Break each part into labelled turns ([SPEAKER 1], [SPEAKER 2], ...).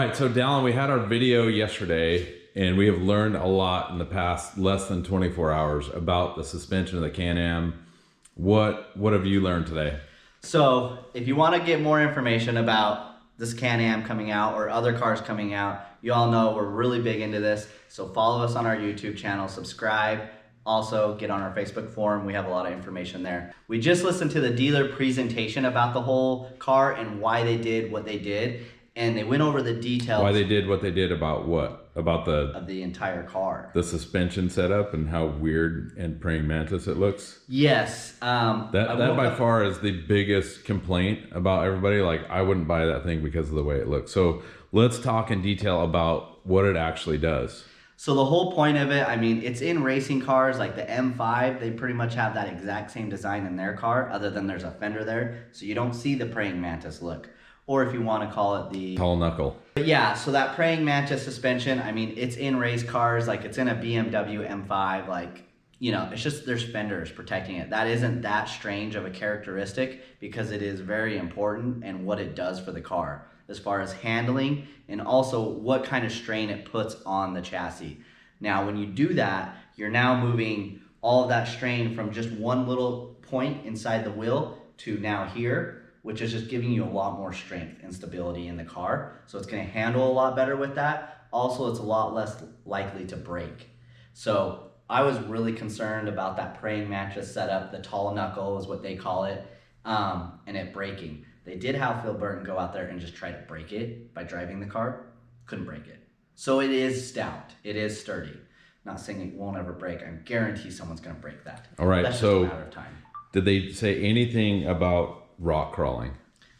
[SPEAKER 1] All right, so Dallin, we had our video yesterday and we have learned a lot in the past less than 24 hours about the suspension of the Can-Am. What have you learned today?
[SPEAKER 2] So if you want to get more information about this Can-Am coming out or other cars coming out, you all know we're really big into this. So follow us on our YouTube channel, subscribe. Also get on our Facebook forum. We have a lot of information there. We just listened to the dealer presentation about the whole car and why they did what they did. And they went over the details.
[SPEAKER 1] Why they did what they did about what? About
[SPEAKER 2] the entire car.
[SPEAKER 1] The suspension setup and how weird and praying mantis it looks?
[SPEAKER 2] Yes.
[SPEAKER 1] That by far is the biggest complaint about everybody. Like, I wouldn't buy that thing because of the way it looks. So let's talk in detail about what it actually does.
[SPEAKER 2] So the whole point of it, I mean, it's in racing cars like the M5. They pretty much have that exact same design in their car, other than there's a fender there. So you don't see the praying mantis look. Or if you want to call it the
[SPEAKER 1] tall knuckle.
[SPEAKER 2] But yeah, so that praying mantis suspension, I mean, it's in race cars, like it's in a BMW M5, like, you know, it's just there's fenders protecting it. That isn't that strange of a characteristic because it is very important and what it does for the car as far as handling and also what kind of strain it puts on the chassis. Now, when you do that, you're now moving all of that strain from just one little point inside the wheel to now here, which is just giving you a lot more strength and stability in the car. So it's gonna handle a lot better with that. Also, it's a lot less likely to break. So I was really concerned about that praying mantis setup. The tall knuckle is what they call it, and it breaking. They did have Phil Burton go out there and just try to break it by driving the car. Couldn't break it. So it is stout, it is sturdy. Not saying it won't ever break. I guarantee someone's gonna break that.
[SPEAKER 1] All right,
[SPEAKER 2] that's
[SPEAKER 1] so
[SPEAKER 2] just a matter of time.
[SPEAKER 1] Did they say anything about rock crawling?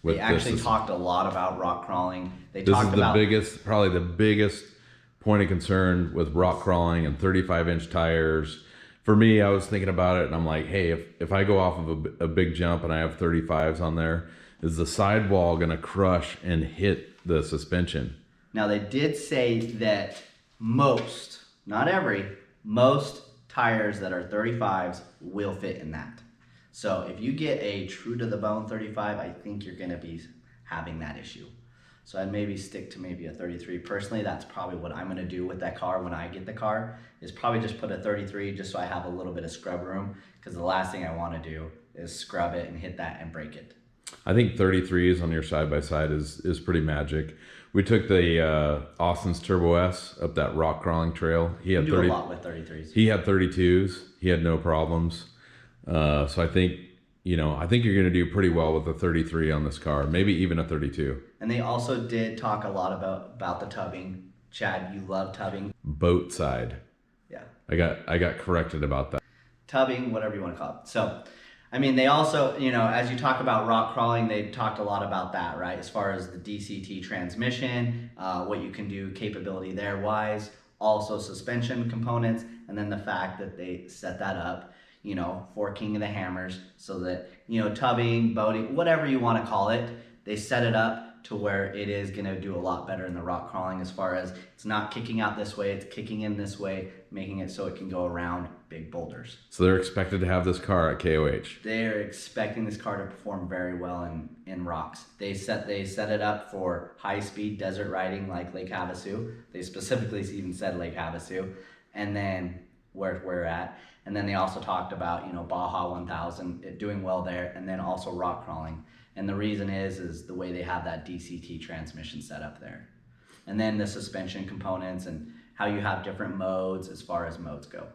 [SPEAKER 2] They actually talked a lot about rock crawling.
[SPEAKER 1] This is probably the biggest point of concern with rock crawling and 35-inch tires. For me, I was thinking about it and I'm like, hey, if I go off of a big jump and I have 35s on there, is the sidewall gonna crush and hit the suspension?
[SPEAKER 2] Now they did say that most, not every, most tires that are 35s will fit in that. So if you get a true to the bone 35, I think you're gonna be having that issue. So I'd maybe stick to maybe a 33. Personally, that's probably what I'm gonna do with that car when I get the car, is probably just put a 33 just so I have a little bit of scrub room, because the last thing I wanna do is scrub it and hit that and break it.
[SPEAKER 1] I think 33s on your side-by-side is pretty magic. We took the Austin's Turbo S up that rock crawling trail. He had
[SPEAKER 2] a lot with 33s.
[SPEAKER 1] He had 32s. He had no problems. So I think you're going to do pretty well with a 33 on this car, maybe even a 32.
[SPEAKER 2] And they also did talk a lot about the tubbing. Chad, you love tubbing.
[SPEAKER 1] Boat side.
[SPEAKER 2] Yeah.
[SPEAKER 1] I got corrected about that.
[SPEAKER 2] Tubbing, whatever you want to call it. So, I mean, they also, as you talk about rock crawling, they talked a lot about that, right? As far as the DCT transmission, what you can do, capability there wise, also suspension components, and then the fact that they set that up, for King of the Hammers, so that, tubbing, boating, whatever you want to call it, they set it up to where it is going to do a lot better in the rock crawling, as far as it's not kicking out this way, it's kicking in this way, making it so it can go around big boulders.
[SPEAKER 1] So they're expected to have this car at KOH.
[SPEAKER 2] They're expecting this car to perform very well in rocks. They set it up for high-speed desert riding like Lake Havasu. They specifically even said Lake Havasu, and then where we're at. And then they also talked about, Baja 1000, it doing well there, and then also rock crawling. And the reason is the way they have that DCT transmission set up there. And then the suspension components and how you have different modes as far as modes go.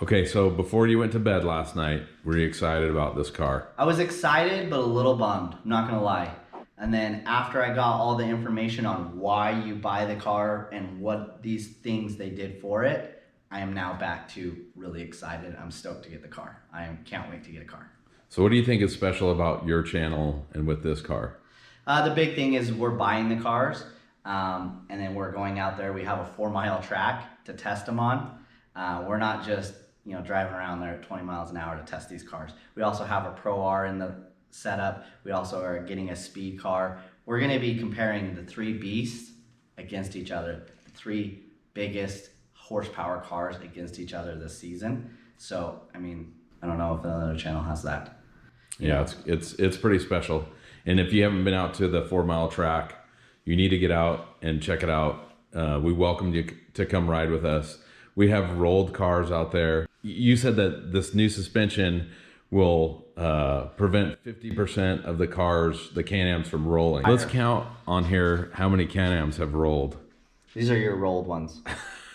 [SPEAKER 1] Okay, so before you went to bed last night, were you excited about this car?
[SPEAKER 2] I was excited, but a little bummed, I'm not gonna lie. And then after I got all the information on why you buy the car and what these things they did for it, I am now back to really excited. I'm stoked to get the car. Can't wait to get a car.
[SPEAKER 1] So what do you think is special about your channel and with this car?
[SPEAKER 2] The big thing is we're buying the cars, and then we're going out there. We have a 4-mile track to test them on. We're not just driving around there at 20 miles an hour to test these cars. We also have a Pro R in the setup. We also are getting a speed car. We're going to be comparing the 3 beasts against each other, the 3 biggest horsepower cars against each other this season. So, I mean, I don't know if another channel has that.
[SPEAKER 1] Yeah, it's pretty special. And if you haven't been out to the 4-mile track, you need to get out and check it out. We welcome you to come ride with us. We have rolled cars out there. You said that this new suspension will prevent 50% of the cars, the Can-Ams, from rolling. Let's count on here how many Can-Ams have rolled.
[SPEAKER 2] These are your rolled ones.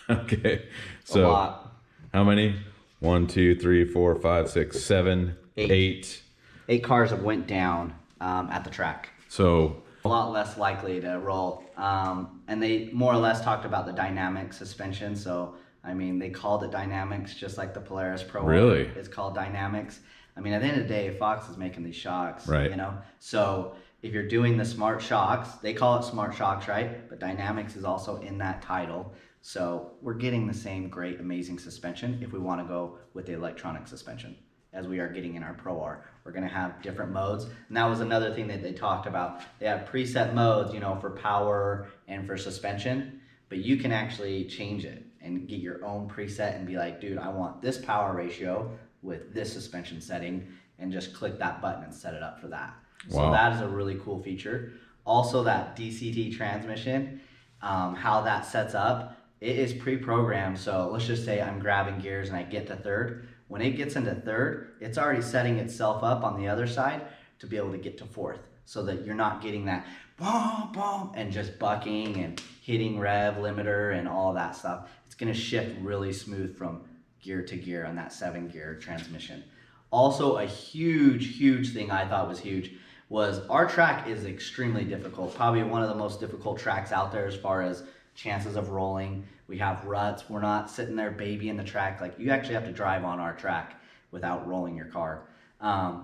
[SPEAKER 1] Okay, so
[SPEAKER 2] a lot.
[SPEAKER 1] How many? 1, 2, 3, 4, 5, 6, 7, 8.
[SPEAKER 2] 8 cars have went down at the track.
[SPEAKER 1] So
[SPEAKER 2] a lot less likely to roll. And they more or less talked about the dynamic suspension. So, I mean, they called it dynamics just like the Polaris Pro.
[SPEAKER 1] Really?
[SPEAKER 2] It's called dynamics. I mean, at the end of the day, Fox is making these shocks,
[SPEAKER 1] right?
[SPEAKER 2] You know? So if you're doing the smart shocks, they call it smart shocks, right? But dynamics is also in that title. So we're getting the same great, amazing suspension if we want to go with the electronic suspension as we are getting in our Pro R. We're going to have different modes. And that was another thing that they talked about. They have preset modes, you know, for power and for suspension, but you can actually change it and get your own preset and be like, dude, I want this power ratio with this suspension setting, and just click that button and set it up for that.
[SPEAKER 1] Wow.
[SPEAKER 2] So that is a really cool feature. Also that DCT transmission, how that sets up, it is pre-programmed. So let's just say I'm grabbing gears and I get to third. When it gets into third, it's already setting itself up on the other side to be able to get to fourth, so that you're not getting that boom, boom, and just bucking and hitting rev limiter and all that stuff. It's gonna shift really smooth from gear to gear on that 7-gear transmission. Also a huge thing I thought was huge was our track is extremely difficult. Probably one of the most difficult tracks out there as far as chances of rolling. We have ruts. We're not sitting there babying the track. Like, you actually have to drive on our track without rolling your car.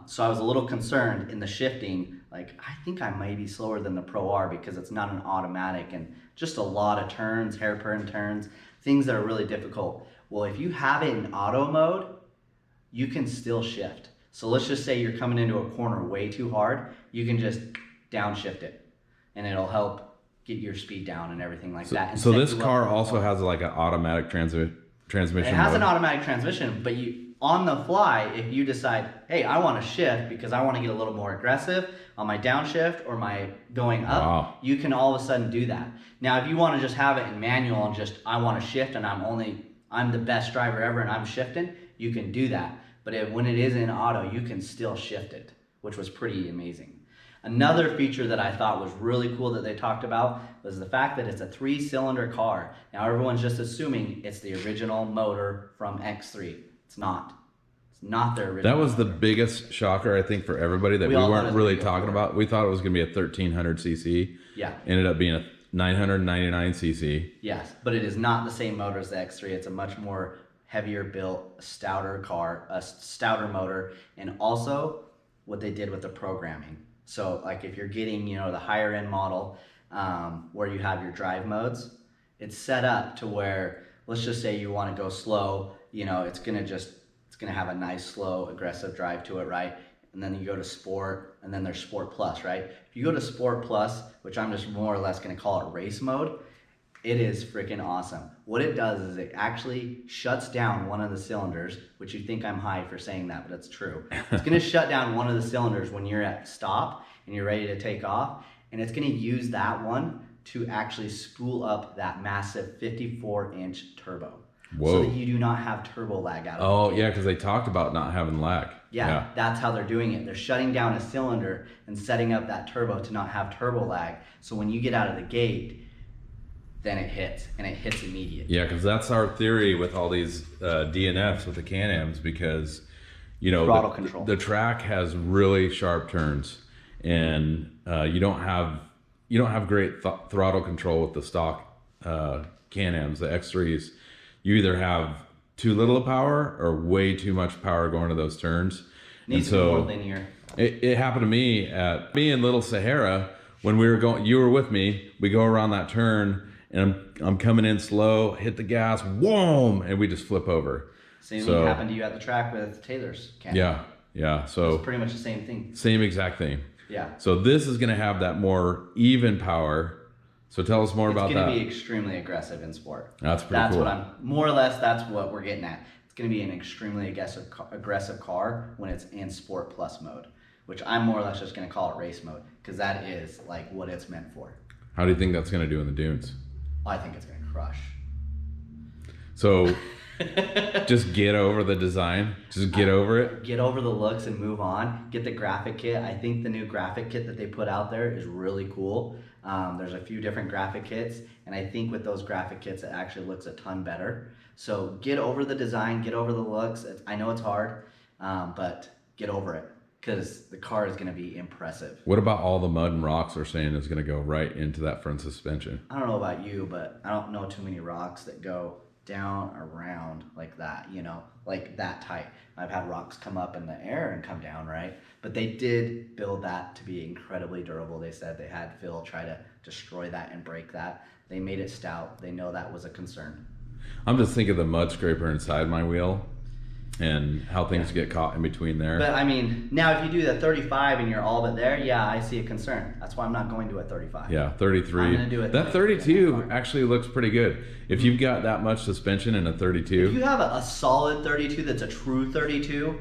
[SPEAKER 2] So I was a little concerned in the shifting. Like, I think I might be slower than the Pro R because it's not an automatic and just a lot of turns, hairpin turns, things that are really difficult. Well, if you have it in auto mode, you can still shift. So let's just say you're coming into a corner way too hard, you can just downshift it, and it'll help get your speed down and everything like that. And
[SPEAKER 1] so this car also has like an automatic transmission.
[SPEAKER 2] It has an automatic transmission, but you, on the fly, if you decide, hey, I want to shift because I want to get a little more aggressive on my downshift or my going up, you can all of a sudden do that. Now, if you want to just have it in manual and just, I want to shift and I'm the best driver ever and I'm shifting, you can do that. But when it is in auto, you can still shift it, which was pretty amazing. Another feature that I thought was really cool that they talked about was the fact that it's a 3-cylinder car. Now everyone's just assuming it's the original motor from X3. It's not. It's not their original.
[SPEAKER 1] That was
[SPEAKER 2] motor.
[SPEAKER 1] the biggest shocker, I think, for everybody that we weren't really talking about. We thought it was going to be a 1300 cc.
[SPEAKER 2] Yeah.
[SPEAKER 1] Ended up being a 999 cc.
[SPEAKER 2] Yes, but it is not the same motor as the X3. It's a much more heavier built, stouter car, a stouter motor, and also what they did with the programming. So like if you're getting, you know, the higher end model where you have your drive modes, it's set up to where, let's just say you want to go slow, you know, it's gonna have a nice, slow, aggressive drive to it, right? And then you go to Sport, and then there's Sport Plus, right? If you go to Sport Plus, which I'm just more or less gonna call it race mode, it is freaking awesome. What it does is it actually shuts down one of the cylinders, which you think I'm high for saying that, but it's true. It's gonna shut down one of the cylinders when you're at stop and you're ready to take off, and it's gonna use that one to actually spool up that massive 54-inch turbo.
[SPEAKER 1] Whoa.
[SPEAKER 2] So that you do not have turbo lag out of it.
[SPEAKER 1] Oh, yeah, because they talked about not having lag.
[SPEAKER 2] Yeah, that's how they're doing it. They're shutting down a cylinder and setting up that turbo to not have turbo lag. So when you get out of the gate, then it hits, and it hits immediately.
[SPEAKER 1] Yeah, because that's our theory with all these DNFs with the Can-Ams, because, you know,
[SPEAKER 2] throttle control.
[SPEAKER 1] The track has really sharp turns, and you don't have great throttle control with the stock Can-Ams, the X3s. You either have too little power or way too much power going to those turns.
[SPEAKER 2] Needs to be more linear.
[SPEAKER 1] It happened to me in Little Sahara when we were going. You were with me. We go around that turn, and I'm coming in slow, hit the gas, whoom, and we just flip over.
[SPEAKER 2] Same thing happened to you at the track with Taylor's Can-Am.
[SPEAKER 1] Yeah. So
[SPEAKER 2] it's pretty much the same thing.
[SPEAKER 1] Same exact thing.
[SPEAKER 2] Yeah.
[SPEAKER 1] So this is going to have that more even power. So tell us more about that.
[SPEAKER 2] It's going to be extremely aggressive in sport.
[SPEAKER 1] That's pretty cool.
[SPEAKER 2] That's what we're getting at. It's going to be an extremely aggressive car when it's in Sport Plus mode, which I'm more or less just going to call it race mode, because that is like what it's meant for.
[SPEAKER 1] How do you think that's going to do in the dunes?
[SPEAKER 2] I think it's going to crush.
[SPEAKER 1] So just get over the design. Just get over it.
[SPEAKER 2] Get over the looks and move on. Get the graphic kit. I think the new graphic kit that they put out there is really cool. There's a few different graphic kits, and I think with those graphic kits, it actually looks a ton better. So get over the design, get over the looks. I know it's hard, but get over it, because the car is going to be impressive.
[SPEAKER 1] What about all the mud and rocks they're saying is going to go right into that front suspension?
[SPEAKER 2] I don't know about you, but I don't know too many rocks that go down around like that, you know, like that tight. I've had rocks come up in the air and come down, right? But they did build that to be incredibly durable. They said they had Phil try to destroy that and break that. They made it stout. They know that was a concern.
[SPEAKER 1] I'm just thinking of the mud scraper inside my wheel and how things get caught in between there.
[SPEAKER 2] But I mean, now if you do the 35 and you're all but there, yeah, I see a concern. That's why I'm not going to a 35.
[SPEAKER 1] Yeah, 33.
[SPEAKER 2] I'm gonna do it.
[SPEAKER 1] That 32 actually looks pretty good. If you've got that much suspension in a 32.
[SPEAKER 2] If you have a solid 32 that's a true 32,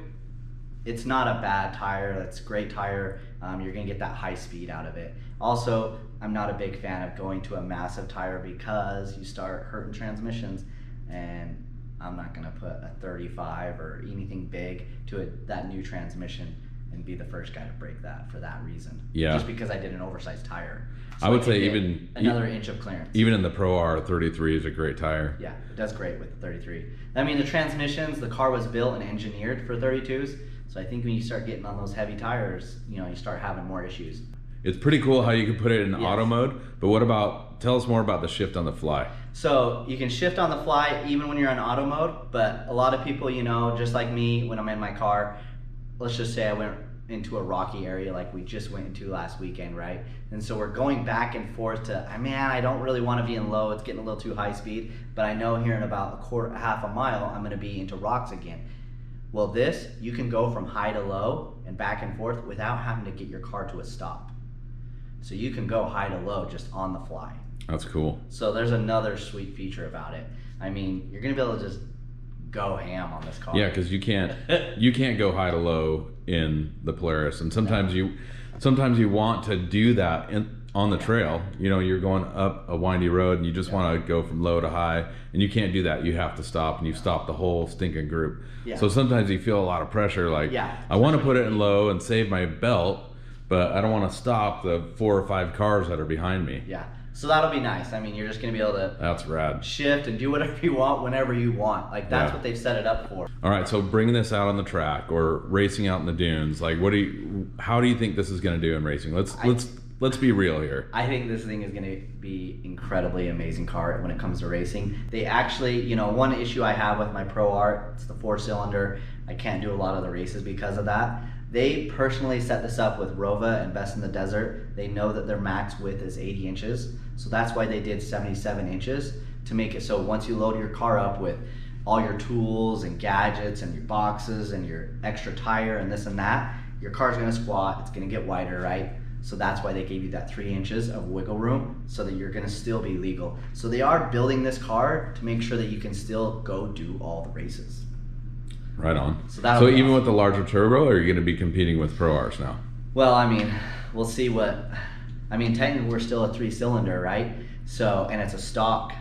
[SPEAKER 2] it's not a bad tire. That's a great tire. You're gonna get that high speed out of it. Also, I'm not a big fan of going to a massive tire because you start hurting transmissions, and I'm not gonna put a 35 or anything big to that new transmission and be the first guy to break that for that reason.
[SPEAKER 1] Yeah.
[SPEAKER 2] Just because I did an oversized tire. So
[SPEAKER 1] I would say
[SPEAKER 2] get
[SPEAKER 1] even
[SPEAKER 2] another inch of clearance.
[SPEAKER 1] Even in the Pro R, 33 is a great tire.
[SPEAKER 2] Yeah, it does great with the 33. I mean, the transmissions, the car was built and engineered for 32s. So I think when you start getting on those heavy tires, you know, you start having more issues.
[SPEAKER 1] It's pretty cool how you can put it in
[SPEAKER 2] Yes.
[SPEAKER 1] auto mode, but what about, tell us more about the shift on the fly.
[SPEAKER 2] So you can shift on the fly even when you're in auto mode, but a lot of people, you know, just like me, when I'm in my car, let's just say I went into a rocky area like we just went into last weekend, right? And so we're going back and forth to, man, I don't really want to be in low, it's getting a little too high speed, but I know here in about half a mile, I'm gonna be into rocks again. Well, this, you can go from high to low and back and forth without having to get your car to a stop. So you can go high to low just on the fly.
[SPEAKER 1] That's cool.
[SPEAKER 2] So there's another sweet feature about it. I mean, you're gonna be able to just go ham on this car.
[SPEAKER 1] Yeah, because you can't go high to low in the Polaris, and sometimes you want to do that on the trail. You know, you're going up a windy road and you just want to go from low to high, and you can't do that. You have to stop, and you stop the whole stinking group.
[SPEAKER 2] Yeah.
[SPEAKER 1] So sometimes you feel a lot of pressure, like I want to put it in low and save my belt, but I don't want to stop the 4 or 5 cars that are behind me.
[SPEAKER 2] Yeah. So that'll be nice. I mean, you're just gonna be able to
[SPEAKER 1] That's rad.
[SPEAKER 2] shift and do whatever you want whenever you want. Like that's what they've set it up for.
[SPEAKER 1] All right, so bringing this out on the track or racing out in the dunes, like how do you think this is going to do in racing? Let's be real here.
[SPEAKER 2] I think this thing is going to be incredibly amazing car when it comes to racing. They actually, you know, one issue I have with my Pro R, it's the 4-cylinder. I can't do a lot of the races because of that. They personally set this up with Rova and Best in the Desert. They know that their max width is 80 inches. So that's why they did 77 inches to make it so once you load your car up with all your tools and gadgets and your boxes and your extra tire and this and that, your car's gonna squat, it's gonna get wider, right? So that's why they gave you that 3 inches of wiggle room so that you're gonna still be legal. So they are building this car to make sure that you can still go do all the races.
[SPEAKER 1] Right on.
[SPEAKER 2] So
[SPEAKER 1] even with the larger turbo, are you going to be competing with Pro Rs now?
[SPEAKER 2] Well, I mean, we'll see technically we're still a 3-cylinder, right? So, and it's a stock,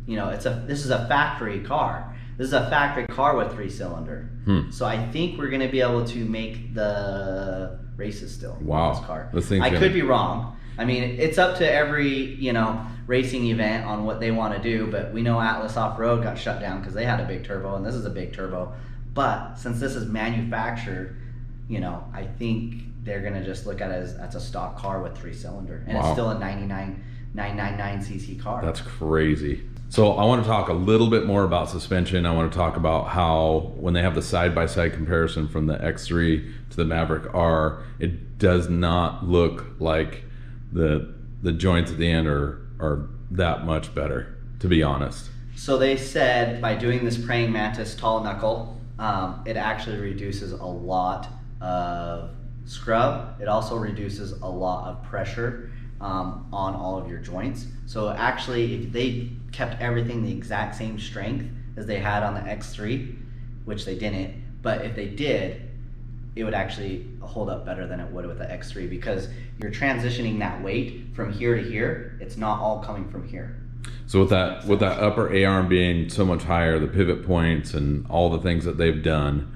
[SPEAKER 2] you know, this is a factory car. This is a factory car with 3-cylinder. So I think we're going to be able to make the races still.
[SPEAKER 1] Wow.
[SPEAKER 2] With this car.
[SPEAKER 1] I
[SPEAKER 2] could be wrong. I mean, it's up to every, you know, racing event on what they want to do, but we know Atlas Offroad got shut down because they had a big turbo, and this is a big turbo. But since this is manufactured, you know, I think they're gonna just look at it as that's a stock car with 3-cylinder, and it's still a 999 cc car.
[SPEAKER 1] That's crazy. So I want to talk a little bit more about suspension. I want to talk about how when they have the side-by-side comparison from the X3 to the Maverick R, it does not look like the joints at the end are that much better, to be honest.
[SPEAKER 2] So they said by doing this praying mantis tall knuckle, it actually reduces a lot of scrub. It also reduces a lot of pressure on all of your joints. So actually, if they kept everything the exact same strength as they had on the X3, which they didn't, but if they did, it would actually hold up better than it would with the X3 because you're transitioning that weight from here to here. It's not all coming from here.
[SPEAKER 1] So with that upper A-arm being so much higher, the pivot points and all the things that they've done,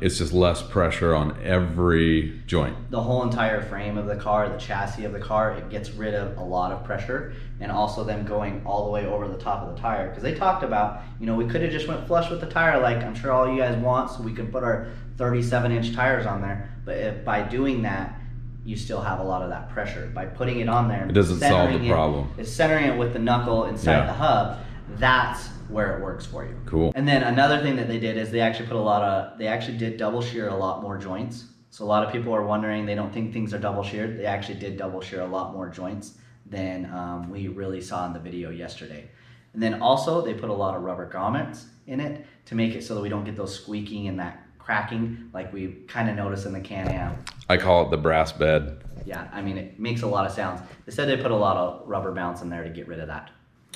[SPEAKER 1] it's just less pressure on every joint.
[SPEAKER 2] The whole entire frame of the car, the chassis of the car, it gets rid of a lot of pressure, and also them going all the way over the top of the tire. Because they talked about, we could have just went flush with the tire like I'm sure all you guys want, so we can put our 37-inch tires on there. But by doing that, you still have a lot of that pressure. By putting it on there,
[SPEAKER 1] it doesn't solve the problem.
[SPEAKER 2] It's centering it with the knuckle inside the hub. That's where it works for you.
[SPEAKER 1] Cool.
[SPEAKER 2] And then another thing that they did is they actually did double shear a lot more joints. So a lot of people are wondering, they don't think things are double sheared. They actually did double shear a lot more joints than we really saw in the video yesterday. And then also they put a lot of rubber grommets in it to make it so that we don't get those squeaking and that cracking like we kind of notice in the Can-Am.
[SPEAKER 1] I call it the brass bed.
[SPEAKER 2] Yeah, I mean, it makes a lot of sounds. They said they put a lot of rubber bounce in there to get rid of that.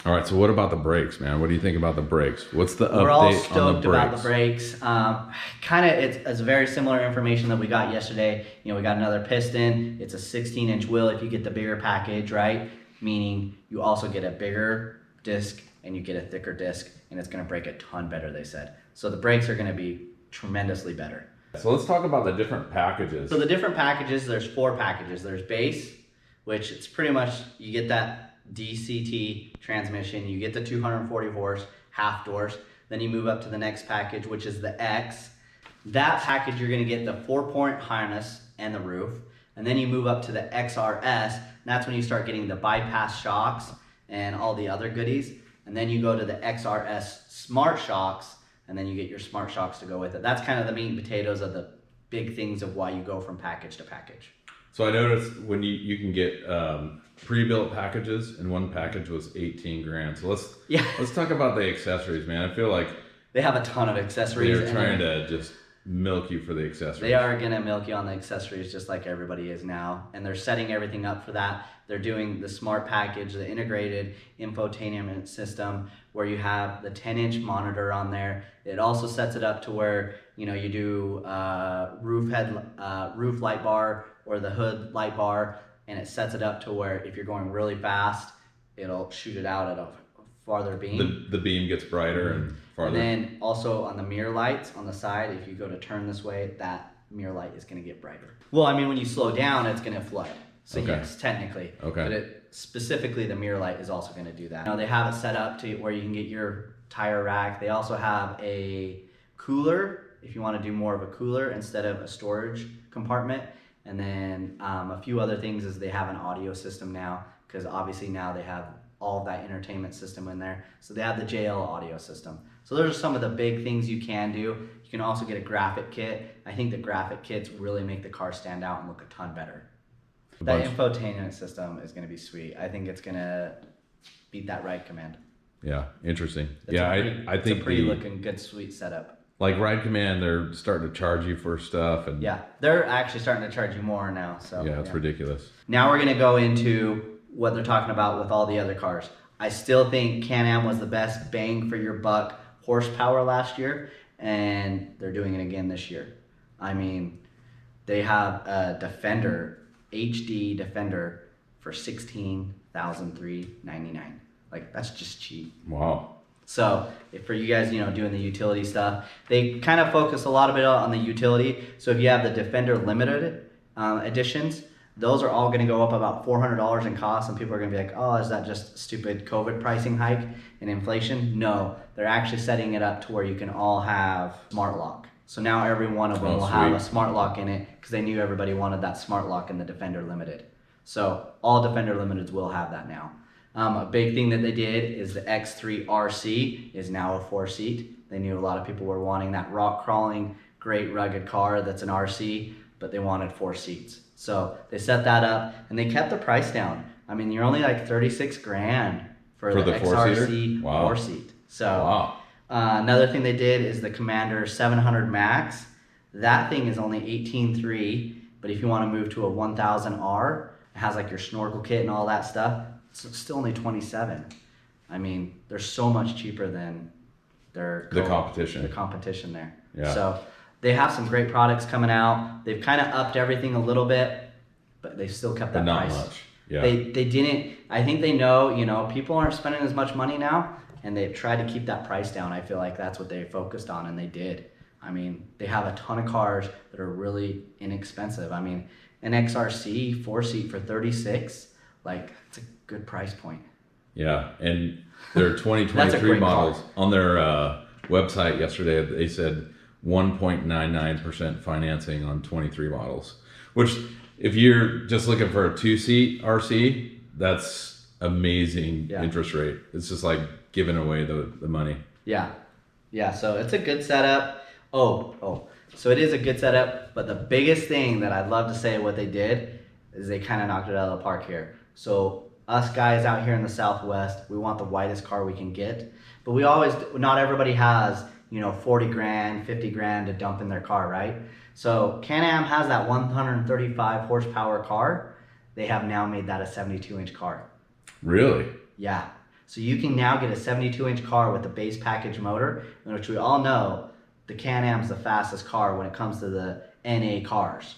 [SPEAKER 1] All right, so what about the brakes, man? What do you think about the brakes? What's the
[SPEAKER 2] We're all
[SPEAKER 1] update
[SPEAKER 2] stoked
[SPEAKER 1] on the brakes?
[SPEAKER 2] about the brakes. It's very similar information that we got yesterday. We got another piston. It's a 16-inch wheel if you get the bigger package, right? Meaning you also get a bigger disc and you get a thicker disc, and it's going to brake a ton better, they said. So the brakes are going to be tremendously better.
[SPEAKER 1] So let's talk about the different packages.
[SPEAKER 2] So the different packages, there's 4 packages. There's base, which it's pretty much, you get that DCT transmission, you get the 240 horse, half doors. Then you move up to the next package, which is the X. That package, you're gonna get the 4-point harness and the roof. And then you move up to the XRS, and that's when you start getting the bypass shocks and all the other goodies. And then you go to the XRS Smart Shocks, and then you get your Smart Shocks to go with it. That's kind of the meat and potatoes of the big things of why you go from package to package.
[SPEAKER 1] So I noticed when you can get pre-built packages, and one package was 18 grand. So let's talk about the accessories, man. I feel like
[SPEAKER 2] they have a ton of accessories.
[SPEAKER 1] They're trying to just milk you for the accessories.
[SPEAKER 2] They are gonna milk you on the accessories just like everybody is now, and they're setting everything up for that. They're doing the smart package, the integrated infotainment system, where you have the 10-inch monitor on there. It also sets it up to where you do roof light bar or the hood light bar, and it sets it up to where if you're going really fast, it'll shoot it out at a farther beam.
[SPEAKER 1] The beam gets brighter and farther.
[SPEAKER 2] And then also on the mirror lights on the side, if you go to turn this way, that mirror light is going to get brighter. Well, I mean, when you slow down, it's going to flood. So yes, technically.
[SPEAKER 1] Okay.
[SPEAKER 2] But specifically, the mirror light is also going to do that. Now, they have it set up to where you can get your tire rack. They also have a cooler if you want to do more of a cooler instead of a storage compartment. And then a few other things is they have an audio system now, because obviously now they have all of that entertainment system in there. So they have the JL audio system. So those are some of the big things you can do. You can also get a graphic kit. I think the graphic kits really make the car stand out and look a ton better. That infotainment system is going to be sweet. I think it's going to beat that Ride Command.
[SPEAKER 1] Yeah, interesting.
[SPEAKER 2] I think it's a pretty looking good, sweet setup.
[SPEAKER 1] Like Ride Command, they're starting to charge you for stuff, and
[SPEAKER 2] yeah, they're actually starting to charge you more now. So
[SPEAKER 1] yeah, it's ridiculous.
[SPEAKER 2] Now we're going to go into what they're talking about with all the other cars. I still think Can-Am was the best bang for your buck horsepower last year, and they're doing it again this year. I mean, they have a Defender, HD Defender, for $16,399. Like, that's just cheap.
[SPEAKER 1] Wow.
[SPEAKER 2] So for you guys, doing the utility stuff, they kind of focus a lot of it on the utility. So if you have the Defender Limited editions, those are all going to go up about $400 in cost, and people are going to be like, oh, is that just stupid COVID pricing hike and inflation? No, they're actually setting it up to where you can all have smart lock. So now every one of them will have a smart lock in it, because they knew everybody wanted that smart lock in the Defender Limited. So all Defender Limiteds will have that now. A big thing that they did is the X3 RC is now a 4-seat. They knew a lot of people were wanting that rock crawling, great rugged car that's an RC, but they wanted 4 seats. So they set that up, and they kept the price down. I mean, you're only like 36 grand for the XRC 4-seat. So another thing they did is the Commander 700 Max. That thing is only 18.3, but if you want to move to a 1000R, it has like your snorkel kit and all that stuff. It's still only 27. I mean, they're so much cheaper than the competition there. Yeah. So They have some great products coming out. They've kind of upped everything a little bit, but they've still kept that
[SPEAKER 1] But not
[SPEAKER 2] price.
[SPEAKER 1] much. Yeah.
[SPEAKER 2] They didn't. I think they know. You know, people aren't spending as much money now, and they've tried to keep that price down. I feel like that's what they focused on, and they did. I mean, they have a ton of cars that are really inexpensive. I mean, an XRC 4-seat for 36, like it's a good price point.
[SPEAKER 1] Yeah, and their
[SPEAKER 2] That's a
[SPEAKER 1] 2023
[SPEAKER 2] great
[SPEAKER 1] models
[SPEAKER 2] car.
[SPEAKER 1] on their website yesterday, they said 1.99% financing on 23 models, which if you're just looking for a 2-seat RC, that's amazing interest rate. It's just like giving away the money.
[SPEAKER 2] Yeah. Yeah, so it's a good setup. So it is a good setup, but the biggest thing that I'd love to say what they did is they kind of knocked it out of the park here. So us guys out here in the Southwest, we want the whitest car we can get, but not everybody has, 40 grand, 50 grand to dump in their car, right? So Can-Am has that 135 horsepower car. They have now made that a 72-inch car.
[SPEAKER 1] Really?
[SPEAKER 2] Yeah. So you can now get a 72-inch car with a base package motor, which we all know the Can-Am's the fastest car when it comes to the NA cars.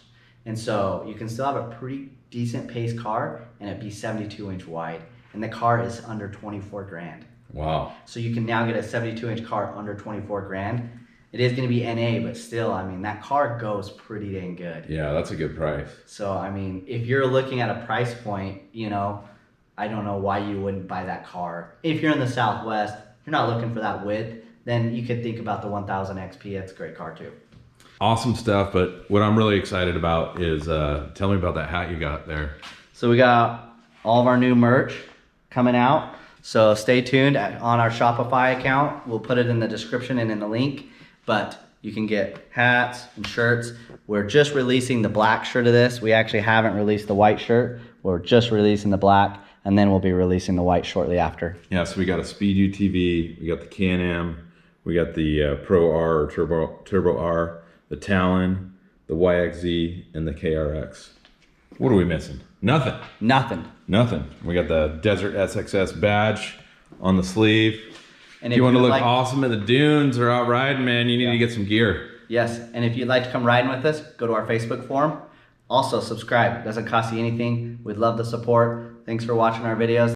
[SPEAKER 2] And so you can still have a pretty decent pace car and it be 72-inch wide. And the car is under 24 grand.
[SPEAKER 1] Wow.
[SPEAKER 2] So you can now get a 72-inch car under 24 grand. It is going to be NA, but still, I mean, that car goes pretty dang good.
[SPEAKER 1] Yeah, that's a good price.
[SPEAKER 2] So, I mean, if you're looking at a price point, I don't know why you wouldn't buy that car. If you're in the Southwest, you're not looking for that width, then you could think about the 1000 XP. It's a great car too.
[SPEAKER 1] Awesome stuff, but what I'm really excited about is, tell me about that hat you got there.
[SPEAKER 2] So we got all of our new merch coming out. So stay tuned on our Shopify account. We'll put it in the description and in the link, but you can get hats and shirts. We're just releasing the black shirt of this. We actually haven't released the white shirt. We're just releasing the black, and then we'll be releasing the white shortly after.
[SPEAKER 1] Yeah, so we got a Speed UTV, we got the Can-Am, we got the Pro R or Turbo R, the Talon, the YXZ, and the KRX. What are we missing? Nothing.
[SPEAKER 2] Nothing.
[SPEAKER 1] We got the Desert SXS badge on the sleeve.
[SPEAKER 2] And
[SPEAKER 1] if you want to look
[SPEAKER 2] like,
[SPEAKER 1] awesome in the dunes or out riding, man, you need to get some gear.
[SPEAKER 2] Yes, and if you'd like to come riding with us, go to our Facebook forum. Also, subscribe. It doesn't cost you anything. We'd love the support. Thanks for watching our videos.